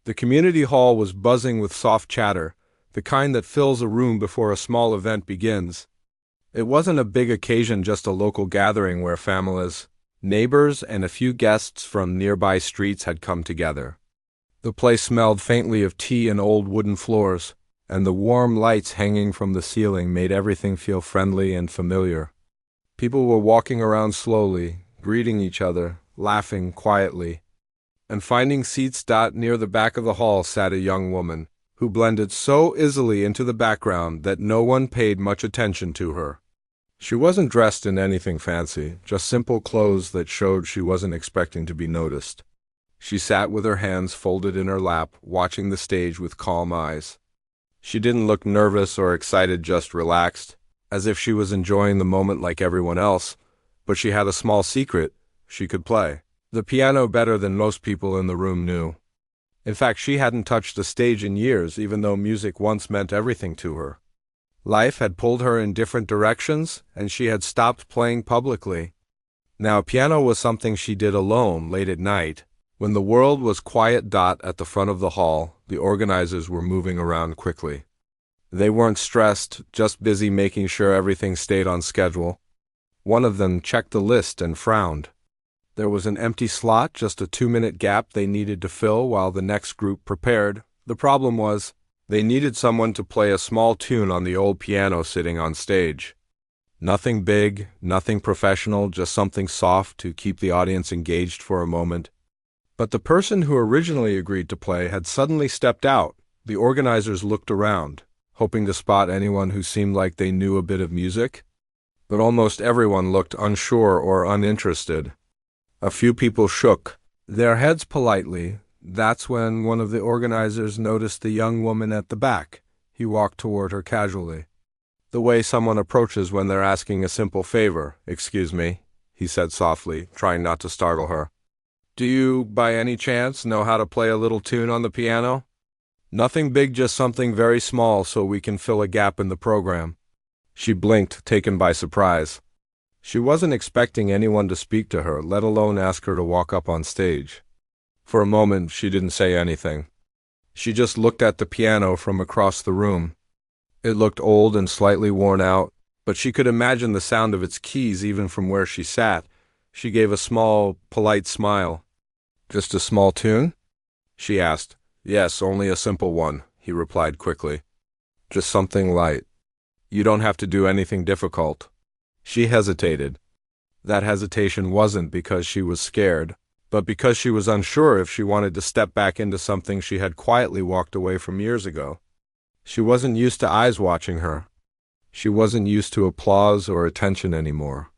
The community hall was buzzing with soft chatter, the kind that fills a room before a small event begins. It wasn't a big occasion, just a local gathering where families, neighbors, and a few guests from nearby streets had come together. The place smelled faintly of tea and old wooden floors, and the warm lights hanging from the ceiling made everything feel friendly and familiar. People were walking around slowly, greeting each other, laughing quietly, and finding seats. Near the back of the hall sat a young woman, who blended so easily into the background that no one paid much attention to her. She wasn't dressed in anything fancy, just simple clothes that showed she wasn't expecting to be noticed. She sat with her hands folded in her lap, watching the stage with calm eyes. She didn't look nervous or excited, just relaxed, as if she was enjoying the moment like everyone else, but she had a small secret: she could play the piano better than most people in the room knew. In fact, she hadn't touched a stage in years, even though music once meant everything to her. Life had pulled her in different directions, and she had stopped playing publicly. Now, piano was something she did alone, late at night, when the world was quiet. At the front of the hall, the organizers were moving around quickly. They weren't stressed, just busy making sure everything stayed on schedule. One of them checked the list and frowned. There was an empty slot, just a 2-minute gap they needed to fill while the next group prepared. The problem was, they needed someone to play a small tune on the old piano sitting on stage. Nothing big, nothing professional, just something soft to keep the audience engaged for a moment. But the person who originally agreed to play had suddenly stepped out. The organizers looked around, hoping to spot anyone who seemed like they knew a bit of music. But almost everyone looked unsure or uninterested. A few people shook their heads politely. That's when one of the organizers noticed the young woman at the back. He walked toward her casually, the way someone approaches when they're asking a simple favor. "Excuse me," he said softly, trying not to startle her. "Do you, by any chance, know how to play a little tune on the piano? Nothing big, just something very small so we can fill a gap in the program." She blinked, taken by surprise. She wasn't expecting anyone to speak to her, let alone ask her to walk up on stage. For a moment, she didn't say anything. She just looked at the piano from across the room. It looked old and slightly worn out, but she could imagine the sound of its keys even from where she sat. She gave a small, polite smile. "Just a small tune?" she asked. "Yes, only a simple one," he replied quickly. "Just something light. You don't have to do anything difficult." She hesitated. That hesitation wasn't because she was scared, but because she was unsure if she wanted to step back into something she had quietly walked away from years ago. She wasn't used to eyes watching her. She wasn't used to applause or attention anymore.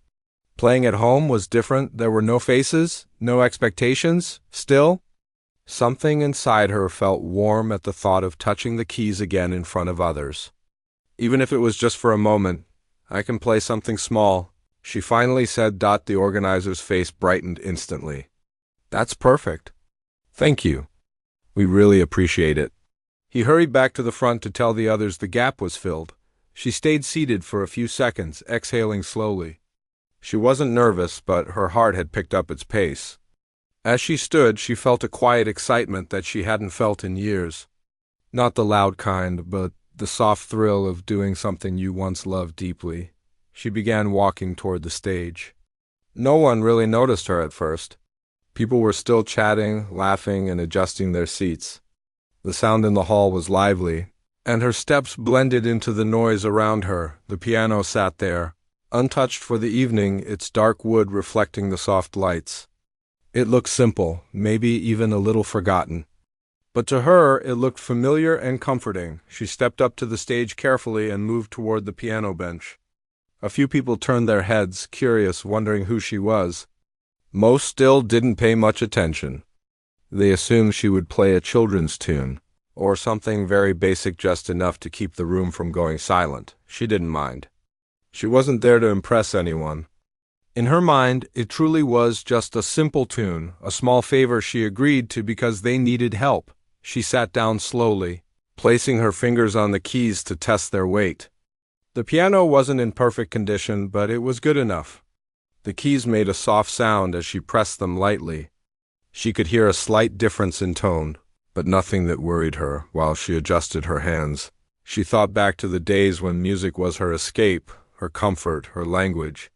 Playing at home was different. There were no faces, no expectations. Still, something inside her felt warm at the thought of touching the keys again in front of others. Even if it was just for a moment. "I can play something small," she finally said. The organizer's face brightened instantly. "That's perfect. Thank you. We really appreciate it." He hurried back to the front to tell the others the gap was filled. She stayed seated for a few seconds, exhaling slowly. She wasn't nervous, but her heart had picked up its pace. As she stood, she felt a quiet excitement that she hadn't felt in years. Not the loud kind, but the soft thrill of doing something you once loved deeply. She began walking toward the stage. No one really noticed her at first. People were still chatting, laughing, and adjusting their seats. The sound in the hall was lively, and her steps blended into the noise around her. The piano sat there, untouched for the evening, its dark wood reflecting the soft lights. It looked simple, maybe even a little forgotten. But to her, it looked familiar and comforting. She stepped up to the stage carefully and moved toward the piano bench. A few people turned their heads, curious, wondering who she was. Most still didn't pay much attention. They assumed she would play a children's tune, or something very basic, just enough to keep the room from going silent. She didn't mind. She wasn't there to impress anyone. In her mind, it truly was just a simple tune, a small favor she agreed to because they needed help. She sat down slowly, placing her fingers on the keys to test their weight. The piano wasn't in perfect condition, but it was good enough. The keys made a soft sound as she pressed them lightly. She could hear a slight difference in tone, but nothing that worried her. While she adjusted her hands, she thought back to the days when music was her escape, her comfort, her language.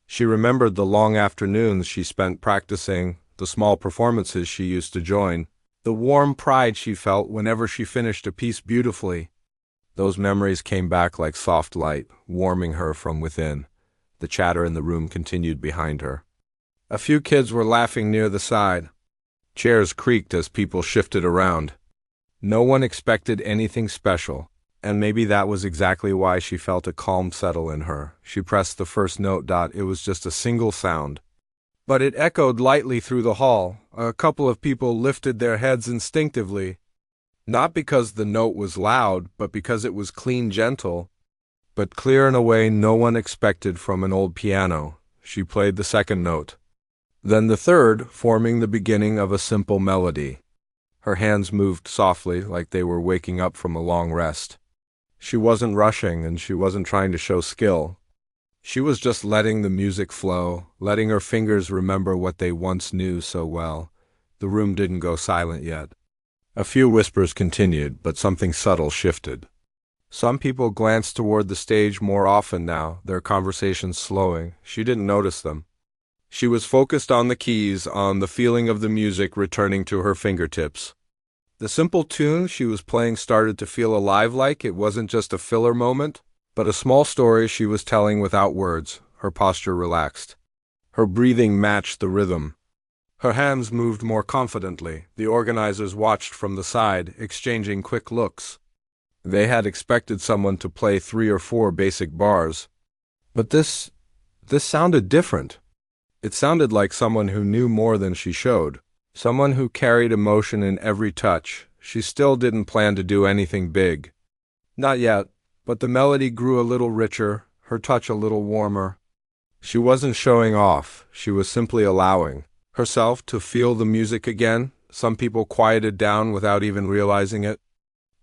She remembered the long afternoons she spent practicing, the small performances she used to join, the warm pride she felt whenever she finished a piece beautifully. Those memories came back like soft light, warming her from within. The chatter in the room continued behind her. A few kids were laughing near the side. Chairs creaked as people shifted around. No one expected anything special, and maybe that was exactly why she felt a calm settle in her. She pressed the first note. It was just a single sound, but it echoed lightly through the hall. A couple of people lifted their heads instinctively, not because the note was loud, but because it was clean, gentle, but clear in a way no one expected from an old piano. She played the second note, then the third, forming the beginning of a simple melody. Her hands moved softly, like they were waking up from a long rest. She wasn't rushing, and she wasn't trying to show skill. She was just letting the music flow, letting her fingers remember what they once knew so well. The room didn't go silent yet. A few whispers continued, but something subtle shifted. Some people glanced toward the stage more often now, their conversations slowing. She didn't notice them. She was focused on the keys, on the feeling of the music returning to her fingertips. The simple tune she was playing started to feel alive, like it wasn't just a filler moment, but a small story she was telling without words. Her posture relaxed. Her breathing matched the rhythm. Her hands moved more confidently. The organizers watched from the side, exchanging quick looks. They had expected someone to play 3 or 4 basic bars. But this sounded different. It sounded like someone who knew more than she showed. Someone who carried emotion in every touch. She still didn't plan to do anything big. Not yet, but the melody grew a little richer, her touch a little warmer. She wasn't showing off. She was simply allowing herself to feel the music again. Some people quieted down without even realizing it.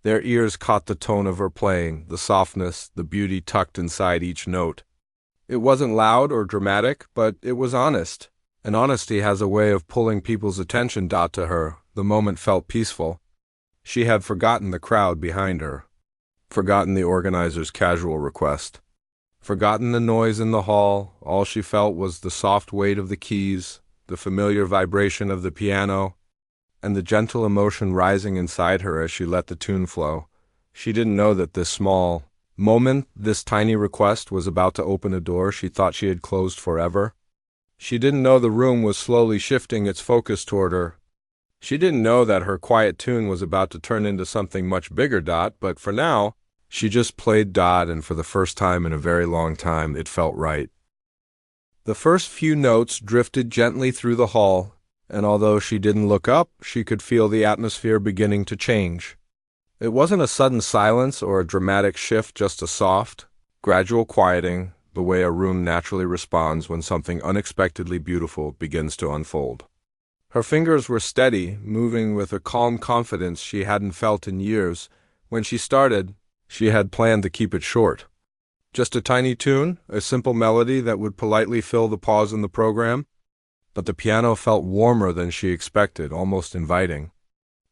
Their ears caught the tone of her playing, the softness, the beauty tucked inside each note. It wasn't loud or dramatic, but it was honest. And honesty has a way of pulling people's attention. To her, the moment felt peaceful. She had forgotten the crowd behind her, forgotten the organizer's casual request, forgotten the noise in the hall. All she felt was the soft weight of the keys, the familiar vibration of the piano, and the gentle emotion rising inside her as she let the tune flow. She didn't know that this small moment, this tiny request, was about to open a door she thought she had closed forever. She didn't know the room was slowly shifting its focus toward her. She didn't know that her quiet tune was about to turn into something much bigger. But for now, she just played. And for the first time in a very long time, it felt right. The first few notes drifted gently through the hall, and although she didn't look up, she could feel the atmosphere beginning to change. It wasn't a sudden silence or a dramatic shift, just a soft, gradual quieting, the way a room naturally responds when something unexpectedly beautiful begins to unfold. Her fingers were steady, moving with a calm confidence she hadn't felt in years. When she started, she had planned to keep it short. Just a tiny tune, a simple melody that would politely fill the pause in the program. But the piano felt warmer than she expected, almost inviting.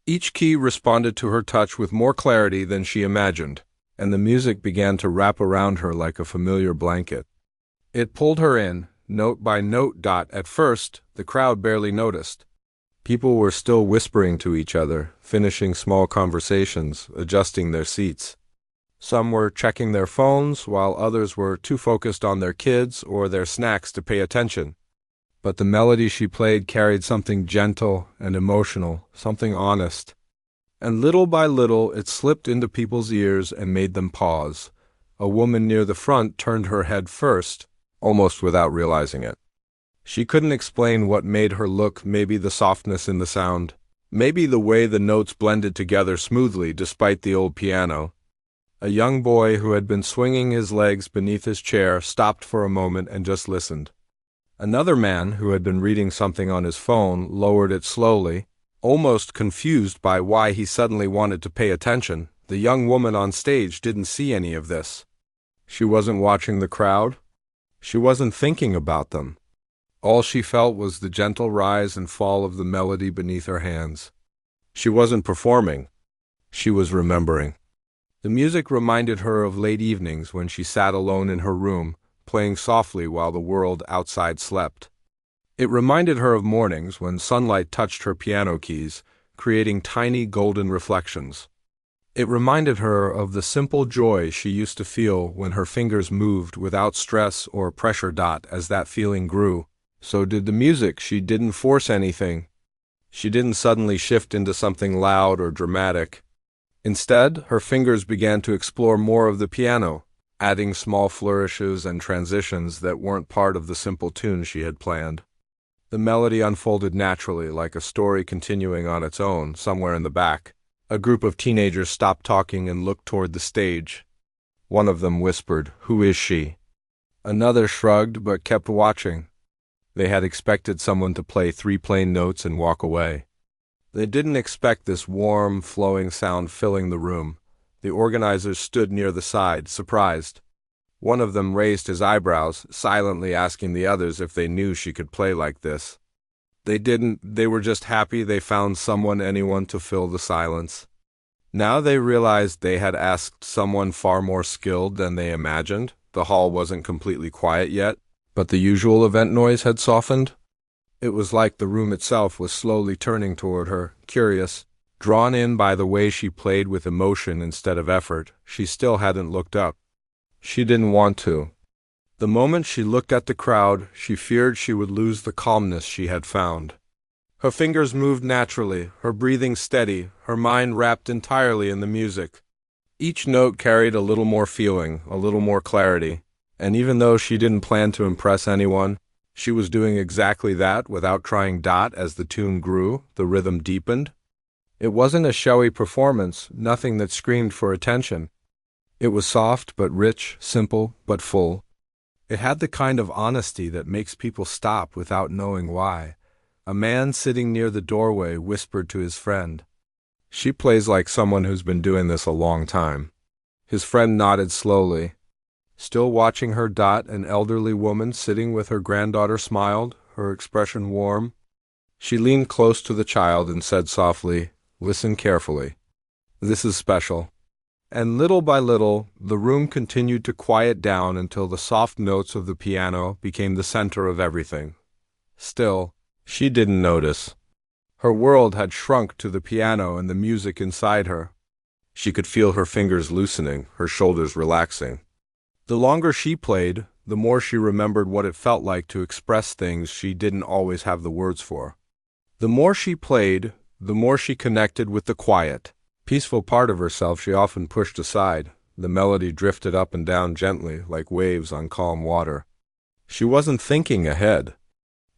Each key responded to her touch with more clarity than she imagined, and the music began to wrap around her like a familiar blanket. It pulled her in, note by note. At first, the crowd barely noticed. People were still whispering to each other, finishing small conversations, adjusting their seats. Some were checking their phones, while others were too focused on their kids or their snacks to pay attention. But the melody she played carried something gentle and emotional, something honest. And little by little it slipped into people's ears and made them pause. A woman near the front turned her head first, almost without realizing it. She couldn't explain what made her look, maybe the softness in the sound, maybe the way the notes blended together smoothly despite the old piano. A young boy who had been swinging his legs beneath his chair stopped for a moment and just listened. Another man who had been reading something on his phone lowered it slowly, almost confused by why he suddenly wanted to pay attention. The young woman on stage didn't see any of this. She wasn't watching the crowd. She wasn't thinking about them. All she felt was the gentle rise and fall of the melody beneath her hands. She wasn't performing. She was remembering. The music reminded her of late evenings when she sat alone in her room, playing softly while the world outside slept. It reminded her of mornings when sunlight touched her piano keys, creating tiny golden reflections. It reminded her of the simple joy she used to feel when her fingers moved without stress or pressure. As that feeling grew, so did the music. She didn't force anything. She didn't suddenly shift into something loud or dramatic. Instead, her fingers began to explore more of the piano, adding small flourishes and transitions that weren't part of the simple tune she had planned. The melody unfolded naturally, like a story continuing on its own. Somewhere in the back, a group of teenagers stopped talking and looked toward the stage. One of them whispered, "Who is she?" Another shrugged but kept watching. They had expected someone to play 3 plain notes and walk away. They didn't expect this warm, flowing sound filling the room. The organizers stood near the side, surprised. One of them raised his eyebrows, silently asking the others if they knew she could play like this. They didn't. They were just happy they found anyone to fill the silence. Now they realized they had asked someone far more skilled than they imagined. The hall wasn't completely quiet yet, but the usual event noise had softened. It was like the room itself was slowly turning toward her, curious, drawn in by the way she played with emotion instead of effort. She still hadn't looked up. She didn't want to. The moment she looked at the crowd, she feared she would lose the calmness she had found. Her fingers moved naturally, her breathing steady, her mind wrapped entirely in the music. Each note carried a little more feeling, a little more clarity, and even though she didn't plan to impress anyone, she was doing exactly that without trying. As the tune grew, the rhythm deepened. It wasn't a showy performance, nothing that screamed for attention. It was soft but rich, simple but full. It had the kind of honesty that makes people stop without knowing why. A man sitting near the doorway whispered to his friend, "She plays like someone who's been doing this a long time." His friend nodded slowly. Still watching her. An elderly woman sitting with her granddaughter smiled, her expression warm. She leaned close to the child and said softly, "Listen carefully. This is special." And little by little, the room continued to quiet down until the soft notes of the piano became the center of everything. Still, she didn't notice. Her world had shrunk to the piano and the music inside her. She could feel her fingers loosening, her shoulders relaxing. The longer she played, the more she remembered what it felt like to express things she didn't always have the words for. The more she played, the more she connected with the quiet, peaceful part of herself she often pushed aside. The melody drifted up and down gently, like waves on calm water. She wasn't thinking ahead.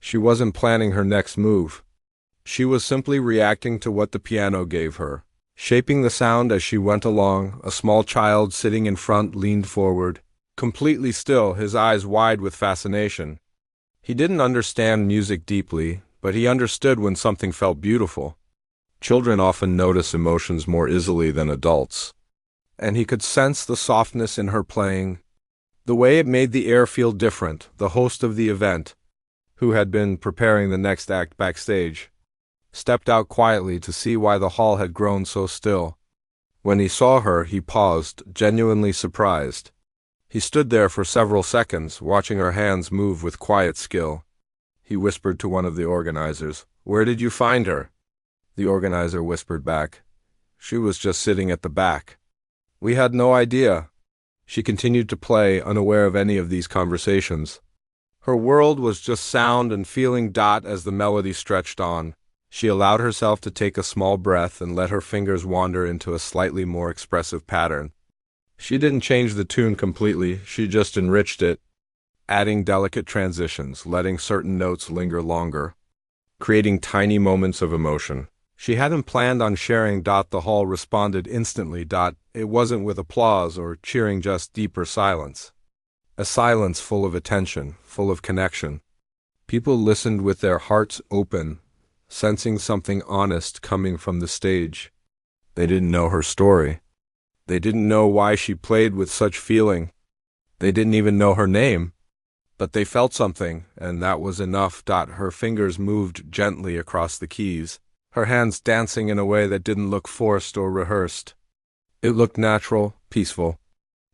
She wasn't planning her next move. She was simply reacting to what the piano gave her, shaping the sound as she went along. A small child sitting in front leaned forward, completely still, his eyes wide with fascination. He didn't understand music deeply, but he understood when something felt beautiful. Children often notice emotions more easily than adults, and he could sense the softness in her playing, the way it made the air feel different. The host of the event, who had been preparing the next act backstage, stepped out quietly to see why the hall had grown so still. When he saw her, he paused, genuinely surprised. He stood there for several seconds, watching her hands move with quiet skill. He whispered to one of the organizers, "Where did you find her?" The organizer whispered back, "She was just sitting at the back. We had no idea." She continued to play, unaware of any of these conversations. Her world was just sound and feeling. As the melody stretched on, she allowed herself to take a small breath and let her fingers wander into a slightly more expressive pattern. She didn't change the tune completely, she just enriched it, adding delicate transitions, letting certain notes linger longer, creating tiny moments of emotion. She hadn't planned on sharing. The hall responded instantly. It wasn't with applause or cheering, just deeper silence. A silence full of attention, full of connection. People listened with their hearts open, sensing something honest coming from the stage. They didn't know her story. They didn't know why she played with such feeling. They didn't even know her name. But they felt something, and that was enough. Her fingers moved gently across the keys, her hands dancing in a way that didn't look forced or rehearsed. It looked natural, peaceful.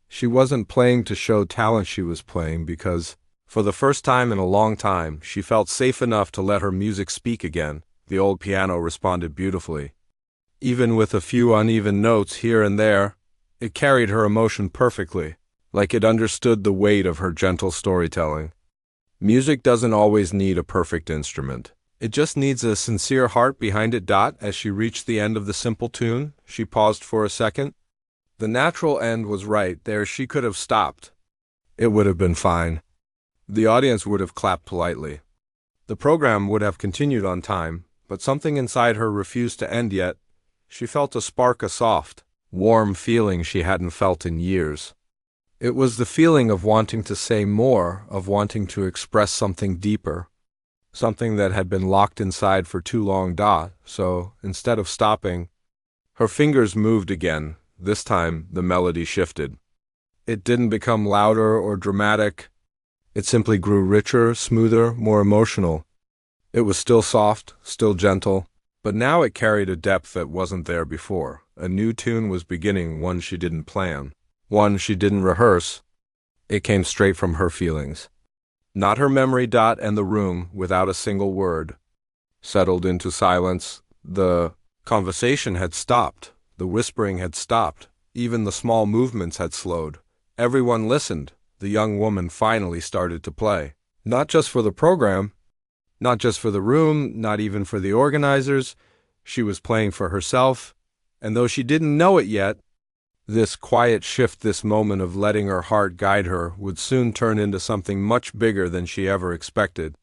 She wasn't playing to show talent, she was playing because, for the first time in a long time, she felt safe enough to let her music speak again. The old piano responded beautifully. Even with a few uneven notes here and there, it carried her emotion perfectly, like it understood the weight of her gentle storytelling. Music doesn't always need a perfect instrument. It just needs a sincere heart behind it. As she reached the end of the simple tune, she paused for a second. The natural end was right there. She could have stopped. It would have been fine. The audience would have clapped politely. The program would have continued on time, but something inside her refused to end yet. She felt a spark, a soft, warm feeling she hadn't felt in years. It was the feeling of wanting to say more, of wanting to express something deeper, something that had been locked inside for too long. So, instead of stopping, her fingers moved again. This time, the melody shifted. It didn't become louder or dramatic. It simply grew richer, smoother, more emotional. It was still soft, still gentle, but now it carried a depth that wasn't there before. A new tune was beginning, one she didn't plan, one she didn't rehearse. It came straight from her feelings. Not her memory. And the room, without a single word, settled into silence. The conversation had stopped. The whispering had stopped. Even the small movements had slowed. Everyone listened. The young woman finally started to play. Not just for the program, not just for the room, not even for the organizers. She was playing for herself, and though she didn't know it yet, this quiet shift, this moment of letting her heart guide her, would soon turn into something much bigger than she ever expected.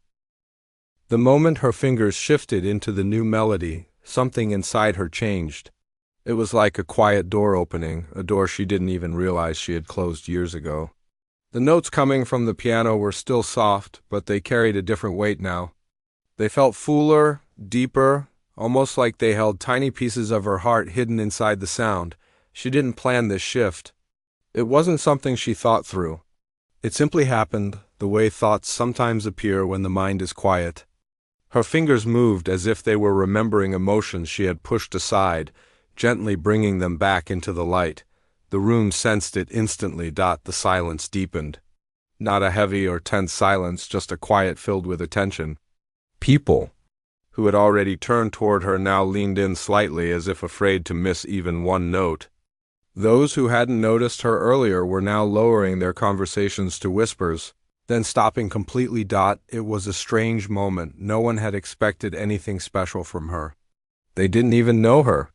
The moment her fingers shifted into the new melody, something inside her changed. It was like a quiet door opening, a door she didn't even realize she had closed years ago. The notes coming from the piano were still soft, but they carried a different weight now. They felt fuller, deeper, almost like they held tiny pieces of her heart hidden inside the sound. She didn't plan this shift. It wasn't something she thought through. It simply happened, the way thoughts sometimes appear when the mind is quiet. Her fingers moved as if they were remembering emotions she had pushed aside, gently bringing them back into the light. The room sensed it instantly. The silence deepened. Not a heavy or tense silence, just a quiet filled with attention. People, who had already turned toward her, now leaned in slightly as if afraid to miss even one note. Those who hadn't noticed her earlier were now lowering their conversations to whispers, then stopping completely. It was a strange moment. No one had expected anything special from her. They didn't even know her.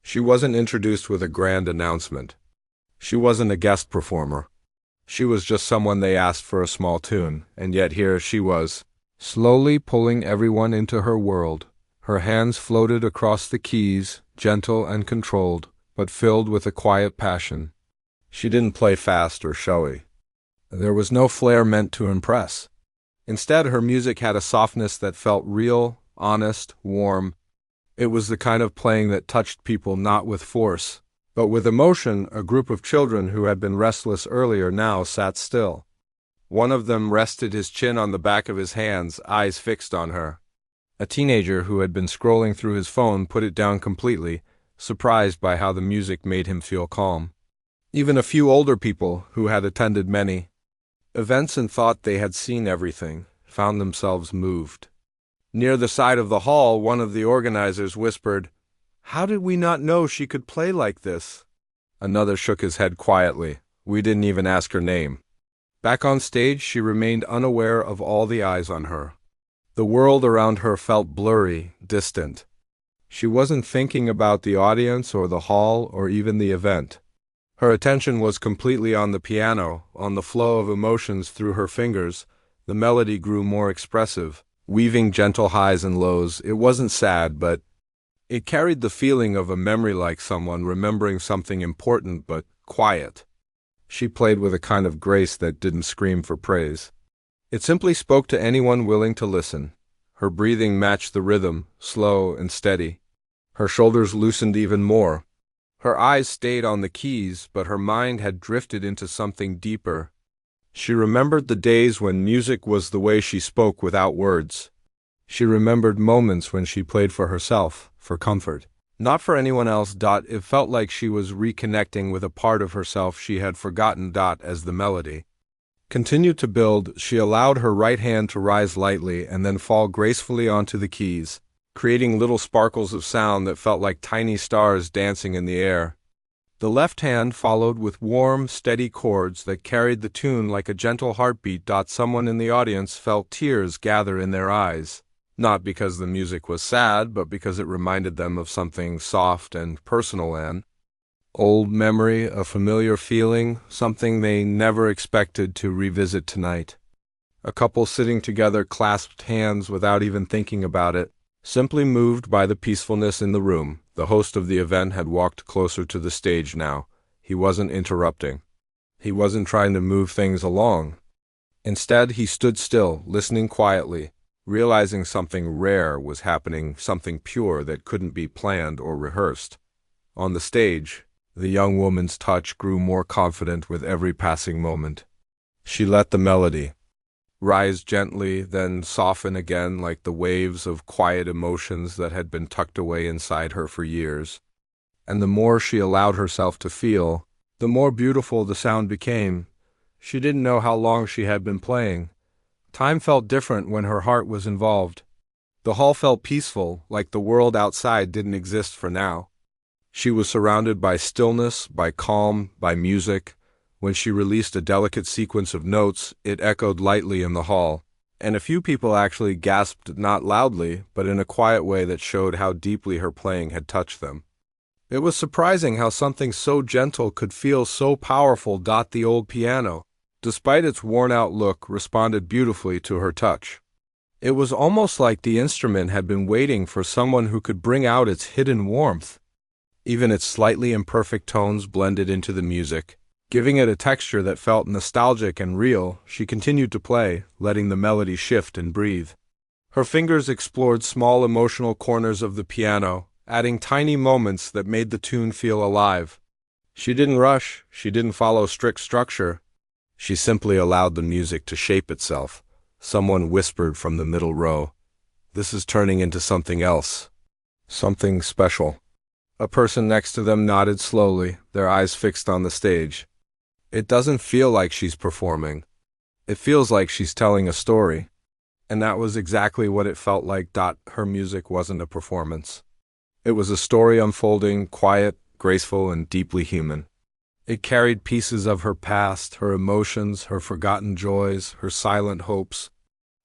She wasn't introduced with a grand announcement. She wasn't a guest performer. She was just someone they asked for a small tune, and yet here she was, slowly pulling everyone into her world. Her hands floated across the keys, gentle and controlled, but filled with a quiet passion. She didn't play fast or showy. There was no flair meant to impress. Instead, her music had a softness that felt real, honest, warm. It was the kind of playing that touched people not with force, but with emotion. A group of children who had been restless earlier now sat still. One of them rested his chin on the back of his hands, eyes fixed on her. A teenager who had been scrolling through his phone put it down completely, surprised by how the music made him feel calm. Even a few older people, who had attended many events and thought they had seen everything, found themselves moved. Near the side of the hall, one of the organizers whispered, "How did we not know she could play like this?" Another shook his head quietly. "We didn't even ask her name." Back on stage, she remained unaware of all the eyes on her. The world around her felt blurry, distant. She wasn't thinking about the audience or the hall or even the event. Her attention was completely on the piano, on the flow of emotions through her fingers. The melody grew more expressive, weaving gentle highs and lows. It wasn't sad, but it carried the feeling of a memory, like someone remembering something important but quiet. She played with a kind of grace that didn't scream for praise. It simply spoke to anyone willing to listen. Her breathing matched the rhythm, slow and steady. Her shoulders loosened even more. Her eyes stayed on the keys, but her mind had drifted into something deeper. She remembered the days when music was the way she spoke without words. She remembered moments when she played for herself, for comfort. Not for anyone else. It felt like she was reconnecting with a part of herself she had forgotten. As the melody continued to build, she allowed her right hand to rise lightly and then fall gracefully onto the keys, creating little sparkles of sound that felt like tiny stars dancing in the air. The left hand followed with warm, steady chords that carried the tune like a gentle heartbeat. Someone in the audience felt tears gather in their eyes, not because the music was sad, but because it reminded them of something soft and personal, an old memory, a familiar feeling, something they never expected to revisit tonight. A couple sitting together clasped hands without even thinking about it, simply moved by the peacefulness in the room. The host of the event had walked closer to the stage now. He wasn't interrupting. He wasn't trying to move things along. Instead, he stood still, listening quietly, realizing something rare was happening, something pure that couldn't be planned or rehearsed. On the stage, the young woman's touch grew more confident with every passing moment. She let the melody rise gently, then soften again like the waves of quiet emotions that had been tucked away inside her for years. And the more she allowed herself to feel, the more beautiful the sound became. She didn't know how long she had been playing. Time felt different when her heart was involved. The hall felt peaceful, like the world outside didn't exist for now. She was surrounded by stillness, by calm, by music. When she released a delicate sequence of notes, it echoed lightly in the hall, and a few people actually gasped, not loudly, but in a quiet way that showed how deeply her playing had touched them. It was surprising how something so gentle could feel so powerful. The old piano, despite its worn-out look, responded beautifully to her touch. It was almost like the instrument had been waiting for someone who could bring out its hidden warmth. Even its slightly imperfect tones blended into the music, giving it a texture that felt nostalgic and real. She continued to play, letting the melody shift and breathe. Her fingers explored small emotional corners of the piano, adding tiny moments that made the tune feel alive. She didn't rush, she didn't follow strict structure. She simply allowed the music to shape itself. Someone whispered from the middle row, "This is turning into something else. Something special." A person next to them nodded slowly, their eyes fixed on the stage. "It doesn't feel like she's performing. It feels like she's telling a story." And that was exactly what it felt like. Her music wasn't a performance. It was a story unfolding, quiet, graceful, and deeply human. It carried pieces of her past, her emotions, her forgotten joys, her silent hopes.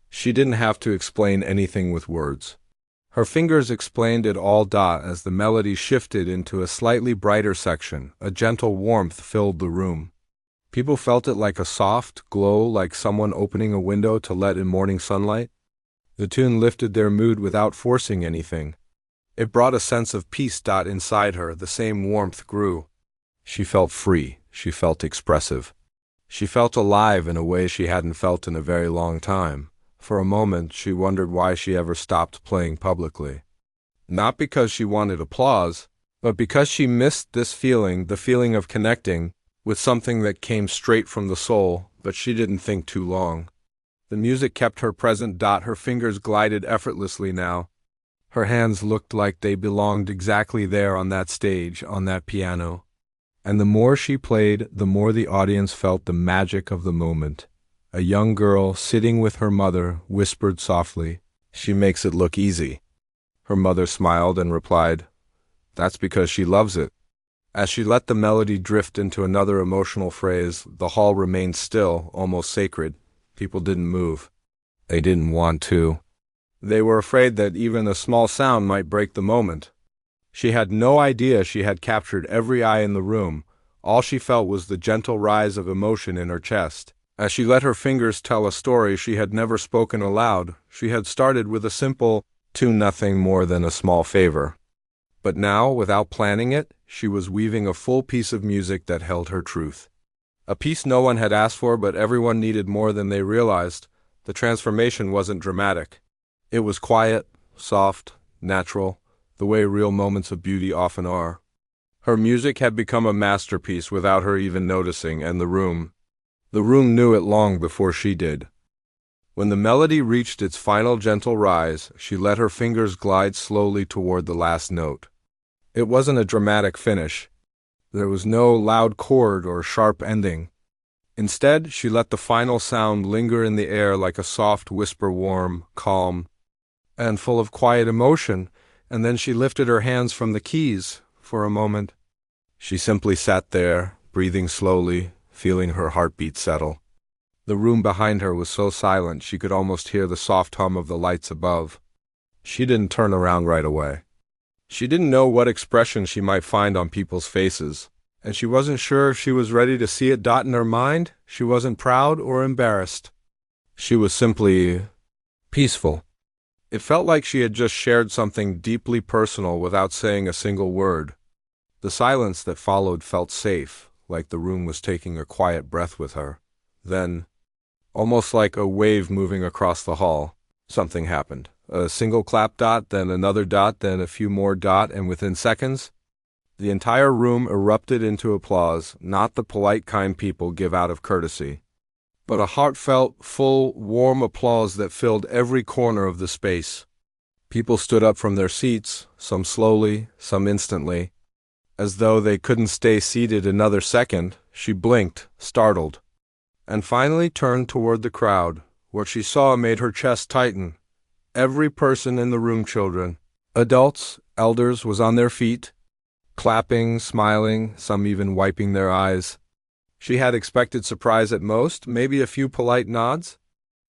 She didn't have to explain anything with words. Her fingers explained it all. As the melody shifted into a slightly brighter section, a gentle warmth filled the room. People felt it like a soft glow, like someone opening a window to let in morning sunlight. The tune lifted their mood without forcing anything. It brought a sense of peace. Inside her, the same warmth grew. She felt free. She felt expressive. She felt alive in a way she hadn't felt in a very long time. For a moment, she wondered why she ever stopped playing publicly. Not because she wanted applause, but because she missed this feeling, the feeling of connecting with something that came straight from the soul. But she didn't think too long. The music kept her present. Her fingers glided effortlessly now. Her hands looked like they belonged exactly there on that stage, on that piano. And the more she played, the more the audience felt the magic of the moment. A young girl, sitting with her mother, whispered softly, "She makes it look easy." Her mother smiled and replied, "That's because she loves it." As she let the melody drift into another emotional phrase, the hall remained still, almost sacred. People didn't move. They didn't want to. They were afraid that even a small sound might break the moment. She had no idea she had captured every eye in the room. All she felt was the gentle rise of emotion in her chest. As she let her fingers tell a story she had never spoken aloud, she had started with a simple, to nothing more than a small favor. But now, without planning it, she was weaving a full piece of music that held her truth. A piece no one had asked for, but everyone needed more than they realized. The transformation wasn't dramatic. It was quiet, soft, natural, the way real moments of beauty often are. Her music had become a masterpiece without her even noticing, and the room knew it long before she did. When the melody reached its final gentle rise, she let her fingers glide slowly toward the last note. It wasn't a dramatic finish. There was no loud chord or sharp ending. Instead, she let the final sound linger in the air like a soft whisper, warm, calm, and full of quiet emotion, and then she lifted her hands from the keys. For a moment, she simply sat there, breathing slowly, feeling her heartbeat settle. The room behind her was so silent she could almost hear the soft hum of the lights above. She didn't turn around right away. She didn't know what expression she might find on people's faces, and she wasn't sure if she was ready to see it in her mind. She wasn't proud or embarrassed. She was simply peaceful. It felt like she had just shared something deeply personal without saying a single word. The silence that followed felt safe, like the room was taking a quiet breath with her. Then, almost like a wave moving across the hall, something happened. A single clap dot, then another dot, then a few more dot, and within seconds, the entire room erupted into applause, not the polite kind people give out of courtesy, but a heartfelt, full, warm applause that filled every corner of the space. People stood up from their seats, some slowly, some instantly. As though they couldn't stay seated another second, she blinked, startled, and finally turned toward the crowd. What she saw made her chest tighten. Every person in the room, children, adults, elders, was on their feet, clapping, smiling, some even wiping their eyes. She had expected surprise at most, maybe a few polite nods.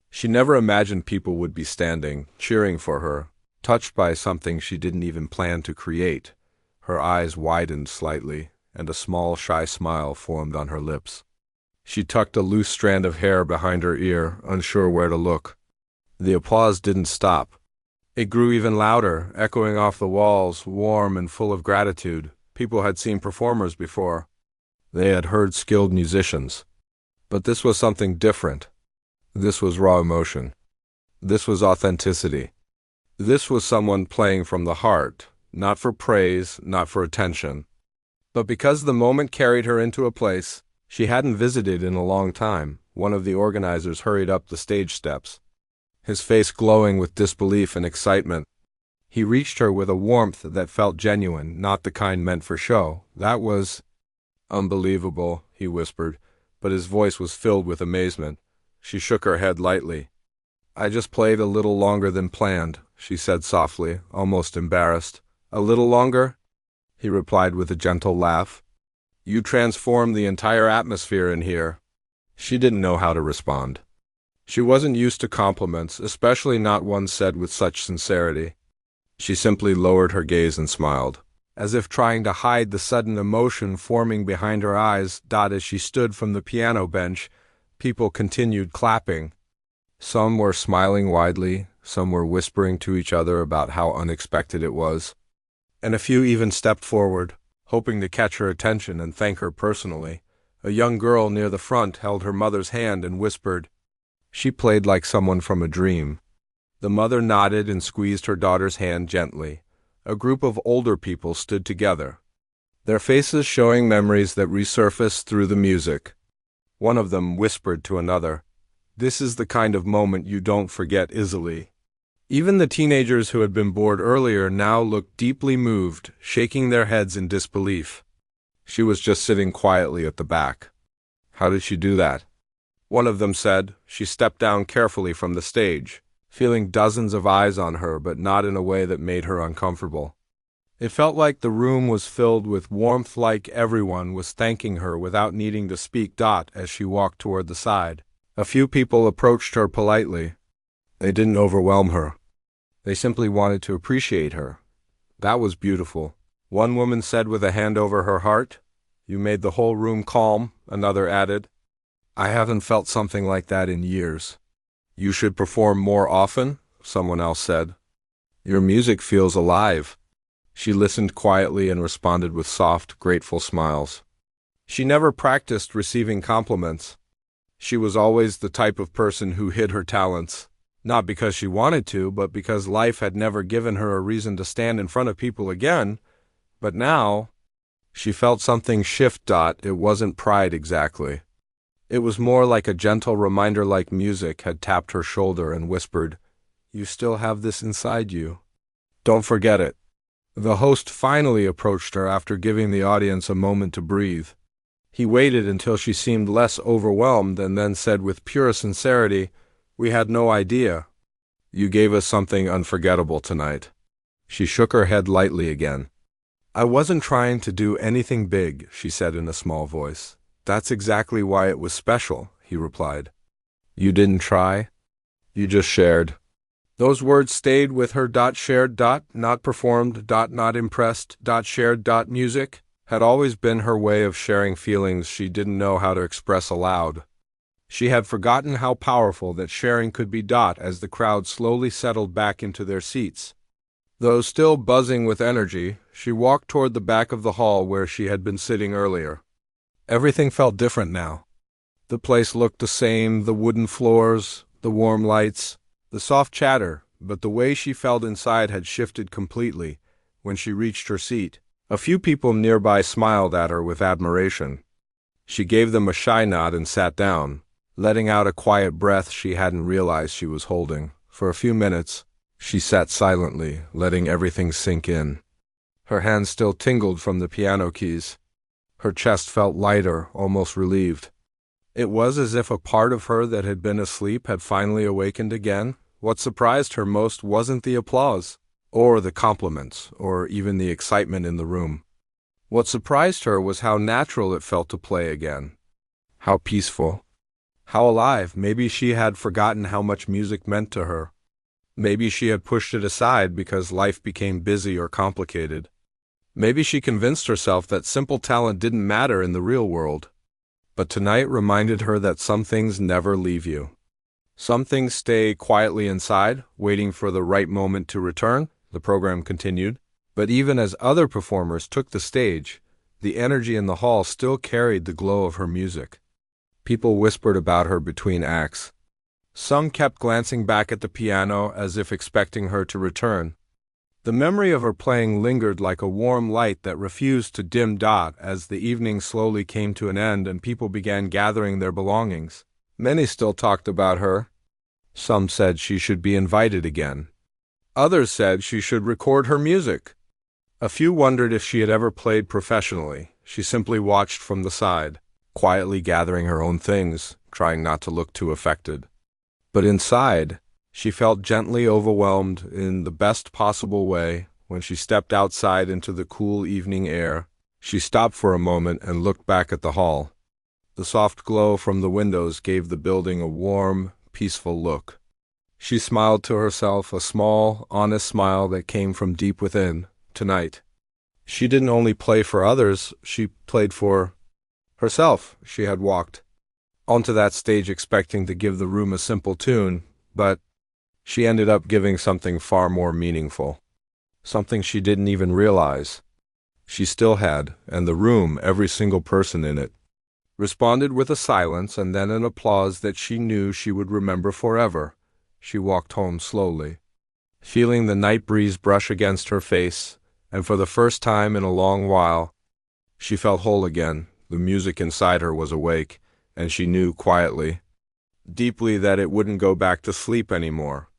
She never imagined people would be standing, cheering for her, touched by something she didn't even plan to create. Her eyes widened slightly, and a small, shy smile formed on her lips. She tucked a loose strand of hair behind her ear, unsure where to look. The applause didn't stop. It grew even louder, echoing off the walls, warm and full of gratitude. People had seen performers before. They had heard skilled musicians. But this was something different. This was raw emotion. This was authenticity. This was someone playing from the heart, not for praise, not for attention. But because the moment carried her into a place she hadn't visited in a long time, one of the organizers hurried up the stage steps, his face glowing with disbelief and excitement. He reached her with a warmth that felt genuine, not the kind meant for show. "That was unbelievable," he whispered, but his voice was filled with amazement. She shook her head lightly. "I just played a little longer than planned," she said softly, almost embarrassed. "A little longer?" he replied with a gentle laugh. "You transformed the entire atmosphere in here." She didn't know how to respond. She wasn't used to compliments, especially not ones said with such sincerity. She simply lowered her gaze and smiled, as if trying to hide the sudden emotion forming behind her eyes. As she stood from the piano bench, people continued clapping. Some were smiling widely, some were whispering to each other about how unexpected it was, and a few even stepped forward, hoping to catch her attention and thank her personally. A young girl near the front held her mother's hand and whispered. She played like someone from a dream. The mother nodded and squeezed her daughter's hand gently. A group of older people stood together, their faces showing memories that resurfaced through the music. One of them whispered to another, "This is the kind of moment you don't forget easily." Even the teenagers who had been bored earlier now looked deeply moved, shaking their heads in disbelief. She was just sitting quietly at the back. "How did she do that?" one of them said. She stepped down carefully from the stage, feeling dozens of eyes on her, but not in a way that made her uncomfortable. It felt like the room was filled with warmth, like everyone was thanking her without needing to speak. As she walked toward the side, a few people approached her politely. They didn't overwhelm her. They simply wanted to appreciate her. "That was beautiful," one woman said with a hand over her heart. "You made the whole room calm," another added. "I haven't felt something like that in years." "You should perform more often," someone else said. "Your music feels alive." She listened quietly and responded with soft, grateful smiles. She never practiced receiving compliments. She was always the type of person who hid her talents, not because she wanted to, but because life had never given her a reason to stand in front of people again. But now, she felt something shift. It wasn't pride exactly. It was more like a gentle reminder, like music had tapped her shoulder and whispered, "You still have this inside you. Don't forget it." The host finally approached her after giving the audience a moment to breathe. He waited until she seemed less overwhelmed and then said with pure sincerity, "We had no idea. You gave us something unforgettable tonight." She shook her head lightly again. "I wasn't trying to do anything big," she said in a small voice. "That's exactly why it was special," he replied. "You didn't try? You just shared." Those words stayed with her. Shared, not performed, not impressed, shared, music had always been her way of sharing feelings she didn't know how to express aloud. She had forgotten how powerful that sharing could be. As the crowd slowly settled back into their seats, though still buzzing with energy, she walked toward the back of the hall where she had been sitting earlier. Everything felt different now. The place looked the same, the wooden floors, the warm lights, the soft chatter, but the way she felt inside had shifted completely when she reached her seat. A few people nearby smiled at her with admiration. She gave them a shy nod and sat down, letting out a quiet breath she hadn't realized she was holding. For a few minutes, she sat silently, letting everything sink in. Her hands still tingled from the piano keys. Her chest felt lighter, almost relieved. It was as if a part of her that had been asleep had finally awakened again. What surprised her most wasn't the applause, or the compliments, or even the excitement in the room. What surprised her was how natural it felt to play again. How peaceful. How alive. Maybe she had forgotten how much music meant to her. Maybe she had pushed it aside because life became busy or complicated. Maybe she convinced herself that simple talent didn't matter in the real world. But tonight reminded her that some things never leave you. Some things stay quietly inside, waiting for the right moment to return. The program continued. But even as other performers took the stage, the energy in the hall still carried the glow of her music. People whispered about her between acts. Some kept glancing back at the piano as if expecting her to return. The memory of her playing lingered like a warm light that refused to dim. As the evening slowly came to an end and people began gathering their belongings, many still talked about her. Some said she should be invited again. Others said she should record her music. A few wondered if she had ever played professionally. She simply watched from the side, quietly gathering her own things, trying not to look too affected. But inside, she felt gently overwhelmed in the best possible way. When she stepped outside into the cool evening air, she stopped for a moment and looked back at the hall. The soft glow from the windows gave the building a warm, peaceful look. She smiled to herself, a small, honest smile that came from deep within. Tonight, she didn't only play for others, she played for herself. She had walked onto that stage expecting to give the room a simple tune, but she ended up giving something far more meaningful. Something she didn't even realize she still had, and the room, every single person in it, responded with a silence and then an applause that she knew she would remember forever. She walked home slowly, feeling the night breeze brush against her face, and for the first time in a long while, she felt whole again. The music inside her was awake, and she knew quietly, deeply, that it wouldn't go back to sleep anymore.